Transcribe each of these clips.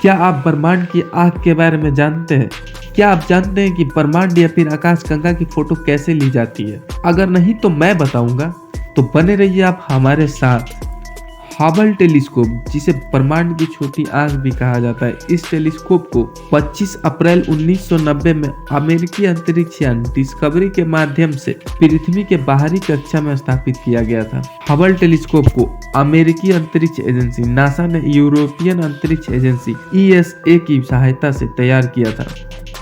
क्या आप ब्रह्मांड की आग के बारे में जानते हैं? क्या आप जानते हैं कि ब्रह्मांड या फिर आकाशगंगा की फोटो कैसे ली जाती है? अगर नहीं तो मैं बताऊंगा, तो बने रहिए आप हमारे साथ। हबल टेलीस्कोप, जिसे ब्रह्मांड की छोटी आंख भी कहा जाता है, इस टेलीस्कोप को 25 अप्रैल 1990 में अमेरिकी अंतरिक्ष यान डिस्कवरी के माध्यम से पृथ्वी के बाहरी कक्षा में स्थापित किया गया था। हबल टेलीस्कोप को अमेरिकी अंतरिक्ष एजेंसी नासा ने यूरोपियन अंतरिक्ष एजेंसी ESA की सहायता से तैयार किया था।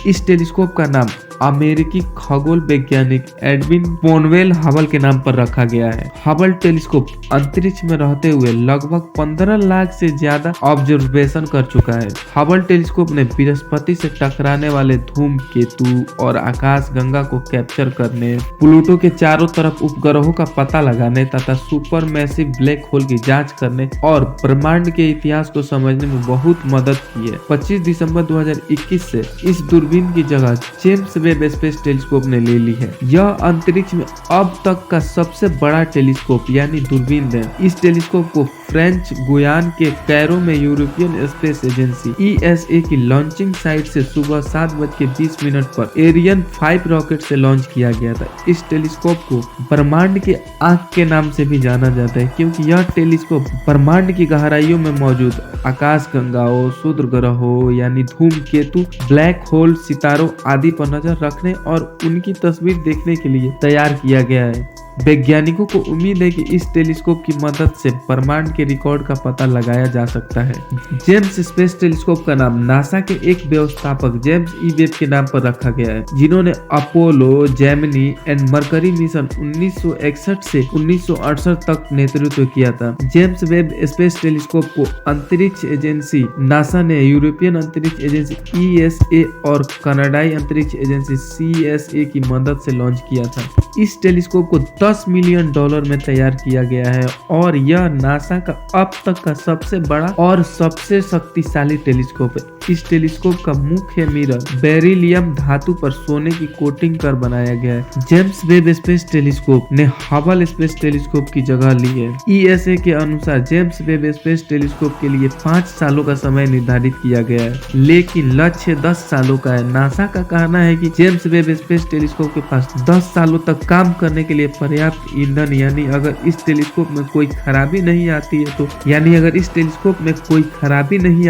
इस टेलीस्कोप का नाम अमेरिकी खगोल वैज्ञानिक एडविन पोनवेल हबल के नाम पर रखा गया है। हबल टेलीस्कोप अंतरिक्ष में रहते हुए लगभग 15 लाख से ज्यादा ऑब्जर्वेशन कर चुका है। हबल टेलीस्कोप ने बृहस्पति से टकराने वाले धूमकेतु और आकाशगंगा को कैप्चर करने, प्लूटो के चारों तरफ उपग्रहों का पता लगाने तथा सुपर मैसिव ब्लैक होल की जांच करने और ब्रह्मांड के इतिहास को समझने में बहुत मदद की है। 25 दिसंबर 2021 से इस दूरबीन की जगह जेम्स वेब स्पेस टेलीस्कोप ने ले ली है। यह अंतरिक्ष में अब तक का सबसे बड़ा टेलीस्कोप यानी दूरबीन है। इस टेलीस्कोप को फ्रेंच गुयाना के कैरो में यूरोपियन स्पेस एजेंसी ESA की लॉन्चिंग साइट से सुबह 7:20 पर एरियन 5 रॉकेट से लॉन्च किया गया था। इस टेलीस्कोप को ब्रह्मांड के आंख के नाम से भी जाना जाता है, क्योंकि यह टेलीस्कोप ब्रह्मांड की गहराइयों में मौजूद आकाशगंगाओं, क्षुद्र ग्रहों यानी धूमकेतु, ब्लैक होल, सितारों आदि पर नजर रखने और उनकी तस्वीर देखने के लिए तैयार किया गया है। वैज्ञानिकों को उम्मीद है कि इस टेलीस्कोप की मदद से ब्रह्मांड के रिकॉर्ड का पता लगाया जा सकता है। जेम्स स्पेस टेलीस्कोप का नाम नासा के एक व्यवस्थापक जेम्स E. वेब के नाम पर रखा गया है, जिन्होंने Apollo, Gemini and mercury mission 1961 से 1968 तक नेतृत्व किया था। जेम्स वेब स्पेस टेलीस्कोप को अंतरिक्ष एजेंसी नासा ने यूरोपियन अंतरिक्ष एजेंसी ESA और कनाडाई अंतरिक्ष एजेंसी CSA की मदद से लॉन्च किया था। इस टेलीस्कोप को $10 मिलियन में तैयार किया गया है और यह नासा का अब तक का सबसे बड़ा और सबसे शक्तिशाली टेलीस्कोप है। इस टेलीस्कोप का मुख्य मिरर बेरिलियम धातु पर सोने की कोटिंग कर बनाया गया है। जेम्स वेब स्पेस टेलीस्कोप ने हबल स्पेस टेलीस्कोप की जगह ली है। ESA के अनुसार जेम्स वेब स्पेस टेलीस्कोप के लिए 5 सालों का समय निर्धारित किया गया है, लेकिन लक्ष्य 10 सालों का है। नासा का कहना है कि जेम्स वेब स्पेस टेलीस्कोप के पास 10 सालों तक काम करने के लिए पर्याप्त ईंधन, यानी अगर इस टेलीस्कोप में कोई खराबी नहीं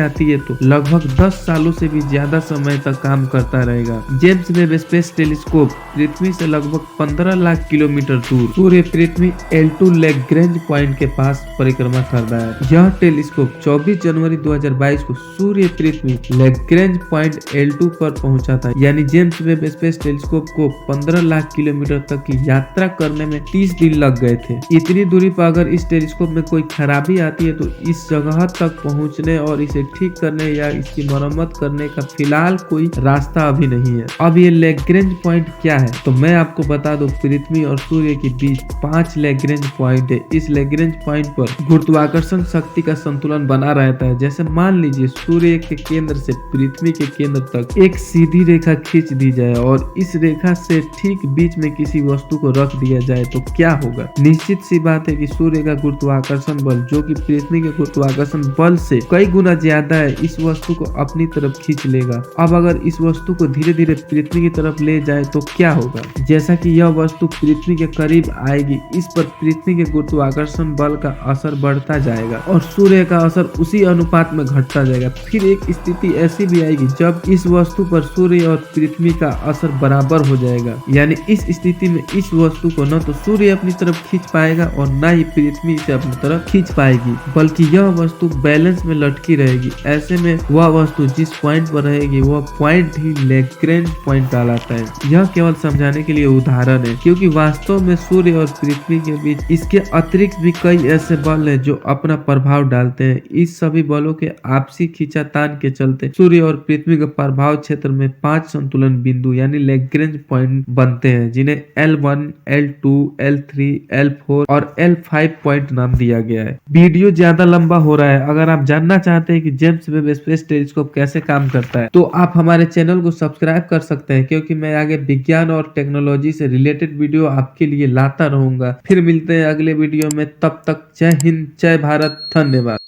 आती है तो लगभग 10 सालों से भी ज्यादा समय तक काम करता रहेगा। जेम्स वेब स्पेस टेलीस्कोप पृथ्वी से लगभग 15 लाख किलोमीटर दूर सूर्य पृथ्वी L2 लैग्रेंज पॉइंट के पास परिक्रमा कर रहा है। यह टेलीस्कोप 24 जनवरी 2022 को सूर्य पृथ्वी लैग्रेंज पॉइंट L2 पर पहुंचा था, यानी जेम्स वेब स्पेस टेलीस्कोप को 15 लाख किलोमीटर तक की यात्रा करने में 30 दिन लग गए थे। इतनी दूरी पर अगर इस टेलीस्कोप में कोई खराबी आती है तो इस जगह तक पहुंचने और इसे ठीक करने या इसकी मरम्मत करने का फिलहाल कोई रास्ता अभी नहीं है। अब ये लैग्रेंज पॉइंट क्या है, तो मैं आपको बता दूं, पृथ्वी और सूर्य के बीच 5 लैग्रेंज पॉइंट है। इस लैग्रेंज पॉइंट पर गुरुत्वाकर्षण शक्ति का संतुलन बना रहता है। जैसे मान लीजिए सूर्य के केंद्र से पृथ्वी के केंद्र तक एक सीधी रेखा खींच दी जाए और इस रेखा से ठीक बीच में किसी वस्तु को रख दिया जाए तो क्या होगा? निश्चित सी बात है कि सूर्य का गुरुत्वाकर्षण बल, जो कि पृथ्वी के गुरुत्वाकर्षण बल से कई गुना ज्यादा है, इस वस्तु को अपनी तरफ खींच लेगा। अब अगर इस वस्तु को धीरे धीरे पृथ्वी की तरफ ले जाए तो क्या होगा? जैसा कि यह वस्तु पृथ्वी के करीब आएगी, इस पर पृथ्वी के गुरुत्वाकर्षण बल का असर बढ़ता जाएगा और सूर्य का असर उसी अनुपात में घटता जाएगा। फिर एक स्थिति ऐसी भी आएगी जब इस वस्तु पर सूर्य और पृथ्वी का असर बराबर हो जाएगा, यानी इस स्थिति में इस वस्तु को न तो सूर्य अपनी तरफ खींच पाएगा और न ही पृथ्वी से अपनी तरफ खींच पाएगी, बल्कि यह वस्तु बैलेंस में लटकी रहेगी। ऐसे में वह वस्तु जिस पॉइंट पर रहेगी वह पॉइंट ही लैग्रेंज पॉइंट कहलाता है। यह केवल समझाने के लिए उदाहरण है, क्योंकि वास्तव में सूर्य और पृथ्वी के बीच इसके अतिरिक्त भी कई ऐसे बल हैं जो अपना प्रभाव डालते हैं। इस सभी बलों के आपसी खींचातान के चलते सूर्य और पृथ्वी के प्रभाव क्षेत्र में 5 संतुलन बिंदु यानी लैग्रेंज पॉइंट बनते हैं, जिन्हें L1, L2, L3, L4 और L5 पॉइंट नाम दिया गया है। वीडियो ज्यादा लंबा हो रहा है। अगर आप जानना चाहते हैं कि जेम्स वेब स्पेस टेलीस्कोप कैसे काम करता है तो आप हमारे चैनल को सब्सक्राइब कर सकते हैं, क्योंकि मैं आगे विज्ञान और टेक्नोलॉजी से रिलेटेड वीडियो आपके लिए लाता रहूंगा। फिर मिलते हैं अगले वीडियो में, तब तक जय हिंद, जय भारत, धन्यवाद।